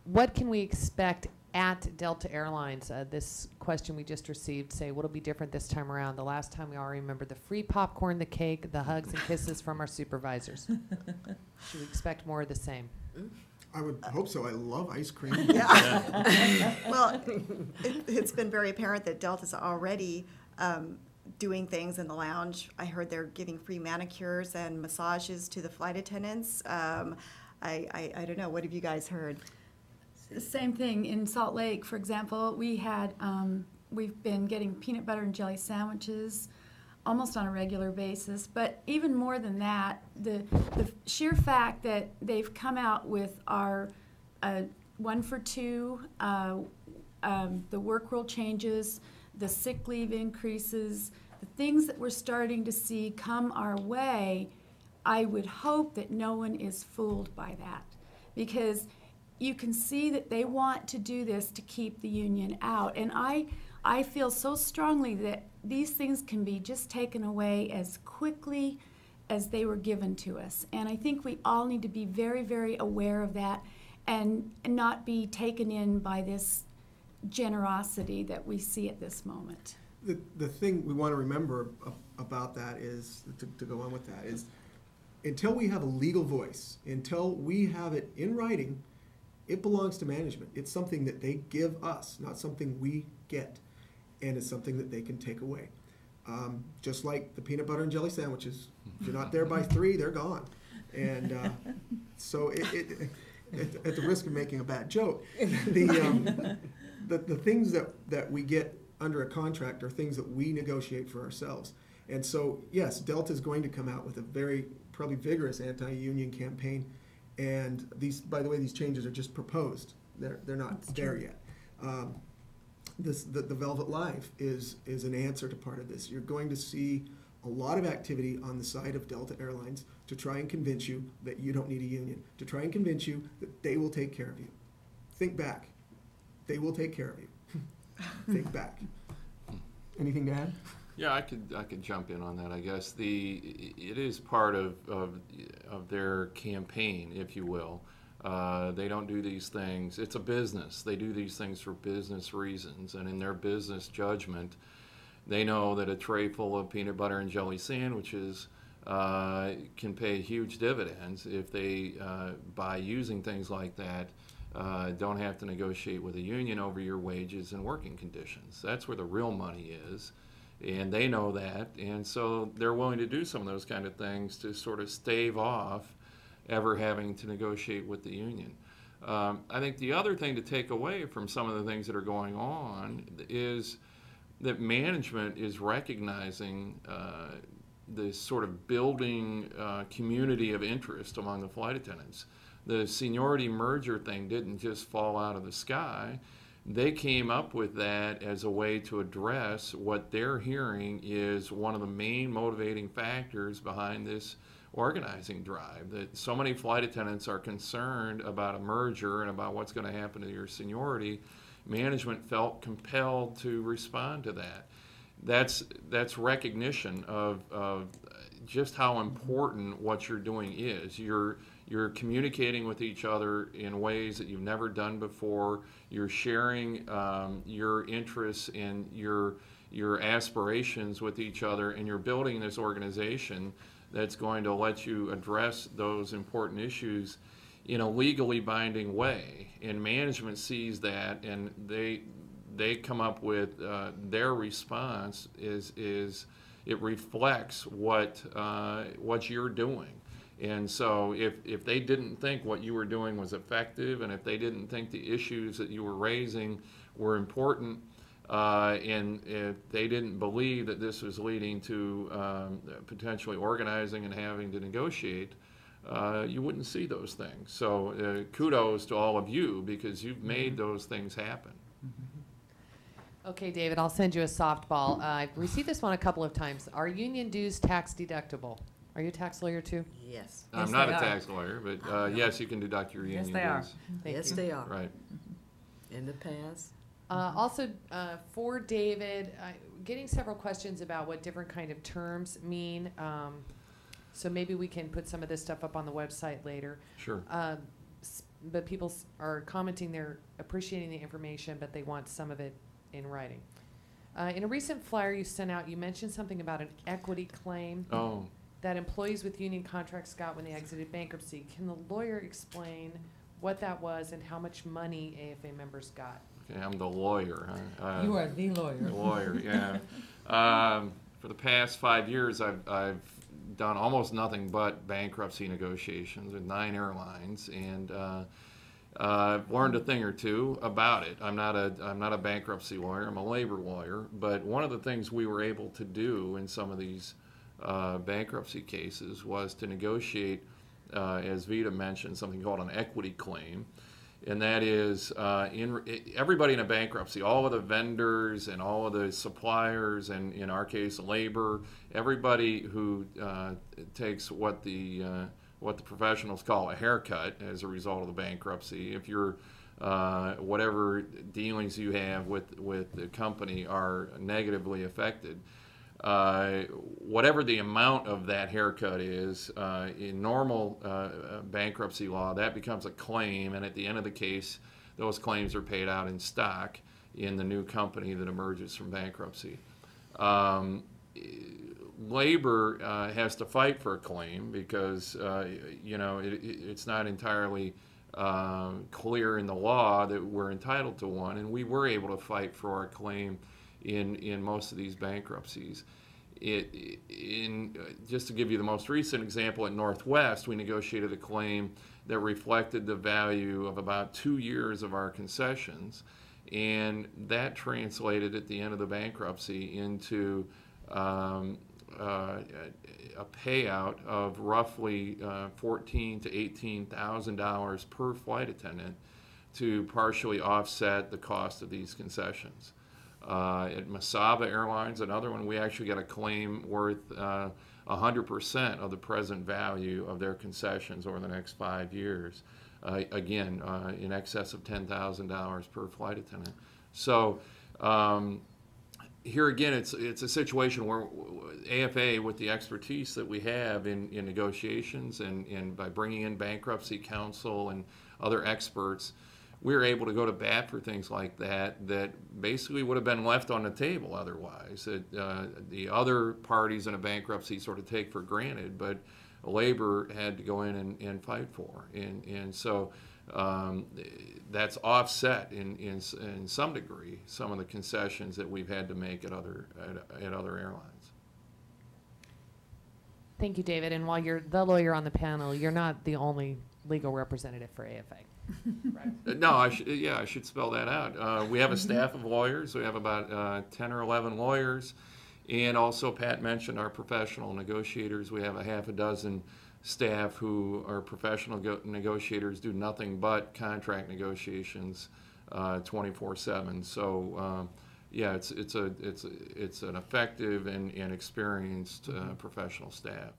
what can we expect at Delta Airlines? This question we just received, say, what'll be different this time around? The last time we all remember the free popcorn, the cake, the hugs and kisses from our supervisors. Should we expect more of the same? I would hope so. I love ice cream. Yeah. Well, it's been very apparent that Delta's already doing things in the lounge. I heard they're giving free manicures and massages to the flight attendants. I don't know. What have you guys heard? The same thing in Salt Lake, for example. We've been getting peanut butter and jelly sandwiches almost on a regular basis. But even more than that, the sheer fact that they've come out with our 1 for 2, the work rule changes, the sick leave increases, the things that we're starting to see come our way, I would hope that no one is fooled by that, because you can see that they want to do this to keep the union out. And I feel so strongly that these things can be just taken away as quickly as they were given to us. And I think we all need to be very, very aware of that and not be taken in by this generosity that we see at this moment. The thing we want to remember about that is, to go on with that, is until we have a legal voice, until we have it in writing, it belongs to management. It's something that they give us, not something we get. And it's something that they can take away. Just like the peanut butter and jelly sandwiches. If you're not there by 3, they're gone. And so at the risk of making a bad joke, the things that we get under a contract are things that we negotiate for ourselves. And so, yes, Delta is going to come out with a very, probably vigorous anti-union campaign. And these, by the way, these changes are just proposed. They're not there yet. The Velvet Live is an answer to part of this. You're going to see a lot of activity on the side of Delta Airlines to try and convince you that you don't need a union, to try and convince you that they will take care of you. Think back. They will take care of you. Think back. Anything to add? Yeah, I could jump in on that. I guess it is part of their campaign, if you will. They don't do these things. It's a business. They do these things for business reasons, and in their business judgment, they know that a tray full of peanut butter and jelly sandwiches can pay huge dividends if they, by using things like that, don't have to negotiate with a union over your wages and working conditions. That's where the real money is, and they know that, and so they're willing to do some of those kind of things to sort of stave off ever having to negotiate with the union. I think the other thing to take away from some of the things that are going on is that management is recognizing this sort of building community of interest among the flight attendants. The seniority merger thing didn't just fall out of the sky. They came up with that as a way to address what they're hearing is one of the main motivating factors behind this organizing drive, that so many flight attendants are concerned about a merger and about what's going to happen to your seniority. Management felt compelled to respond to that. That's recognition of just how important what you're doing is. You're communicating with each other in ways that you've never done before. You're sharing your interests and your aspirations with each other, and you're building this organization that's going to let you address those important issues in a legally binding way. And management sees that, and they come up with their response is it reflects what you're doing. And so if they didn't think what you were doing was effective, and if they didn't think the issues that you were raising were important, and if they didn't believe that this was leading to potentially organizing and having to negotiate, you wouldn't see those things. So kudos to all of you, because you've made those things happen. Okay, David, I'll send you a softball. I've received this one a couple of times. Are union dues tax deductible? Are you a tax lawyer too? Yes. I'm not a tax lawyer, but yes, you can deduct your union dues. Yes, they are. Right. In the past. Also, for David, getting several questions about what different kind of terms mean. So maybe we can put some of this stuff up on the website later. Sure. but people are commenting they're appreciating the information, but they want some of it in writing. In a recent flyer you sent out, you mentioned something about an equity claim that employees with union contracts got when they exited bankruptcy. Can the lawyer explain what that was and how much money AFA members got? Okay, I'm the lawyer. You are the lawyer. The lawyer, yeah. For the past 5 years, I've done almost nothing but bankruptcy negotiations with 9 airlines, and I've learned a thing or two about it. I'm not a bankruptcy lawyer. I'm a labor lawyer. But one of the things we were able to do in some of these bankruptcy cases was to negotiate, as Vita mentioned, something called an equity claim. And that is, everybody in a bankruptcy, all of the vendors and all of the suppliers, and in our case, labor, everybody who takes what the professionals call a haircut as a result of the bankruptcy. If you're whatever dealings you have with the company are negatively affected, whatever the amount of that haircut is, in normal bankruptcy law, that becomes a claim, and at the end of the case, those claims are paid out in stock in the new company that emerges from bankruptcy. Labor has to fight for a claim because it's not entirely clear in the law that we're entitled to one, and we were able to fight for our claim in most of these bankruptcies. Just to give you the most recent example, at Northwest, we negotiated a claim that reflected the value of about 2 years of our concessions, and that translated at the end of the bankruptcy into a payout of roughly $14,000 to $18,000 per flight attendant to partially offset the cost of these concessions. At Masaba Airlines, another one, we actually got a claim worth 100% of the present value of their concessions over the next 5 years. Again, in excess of $10,000 per flight attendant. So here again, it's a situation where AFA, with the expertise that we have in negotiations and by bringing in bankruptcy counsel and other experts, we're able to go to bat for things like that basically would have been left on the table otherwise. The other parties in a bankruptcy sort of take for granted, but labor had to go in and fight for. And so that's offset in some degree some of the concessions that we've had to make at other airlines. Thank you, David. And while you're the lawyer on the panel, you're not the only legal representative for AFA. Right. No, I should spell that out. We have a staff of lawyers. We have about 10 or 11 lawyers. And also, Pat mentioned our professional negotiators. We have a half a dozen staff who are professional negotiators, do nothing but contract negotiations 24/7. So, it's an effective and experienced professional staff.